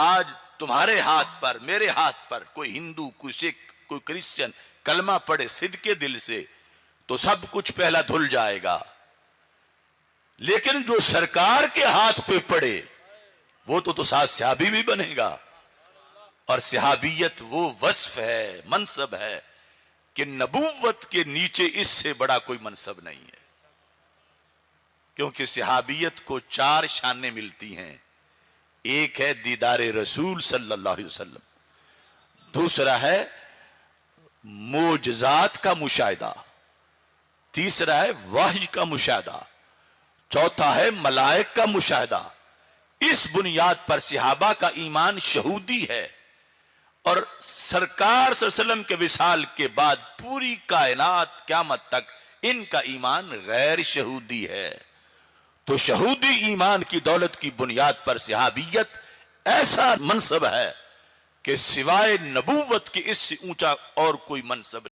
آج تمہارے ہاتھ پر، میرے ہاتھ پر کوئی ہندو، کوئی سکھ، کوئی کرسچن کلمہ پڑھے صدقے دل سے تو سب کچھ پہلا دھل جائے گا، لیکن جو سرکار کے ہاتھ پہ پڑے وہ تو ساتھ صحابی بھی بنے گا. اور صحابیت وہ وصف ہے، منصب ہے کہ نبوت کے نیچے اس سے بڑا کوئی منصب نہیں ہے. کیونکہ صحابیت کو 4 شانیں ملتی ہیں. ایک ہے دیدار رسول صلی اللہ علیہ وسلم، دوسرا ہے معجزات کا مشاہدہ، تیسرا ہے وحی کا مشاہدہ، چوتھا ہے ملائک کا مشاہدہ. اس بنیاد پر صحابہ کا ایمان شہودی ہے، اور سرکار صلی اللہ علیہ وسلم کے وصال کے بعد پوری کائنات قیامت تک ان کا ایمان غیر شہودی ہے. تو شہودی ایمان کی دولت کی بنیاد پر صحابیت ایسا منصب ہے کہ سوائے نبوت کے اس سے اونچا اور کوئی منصب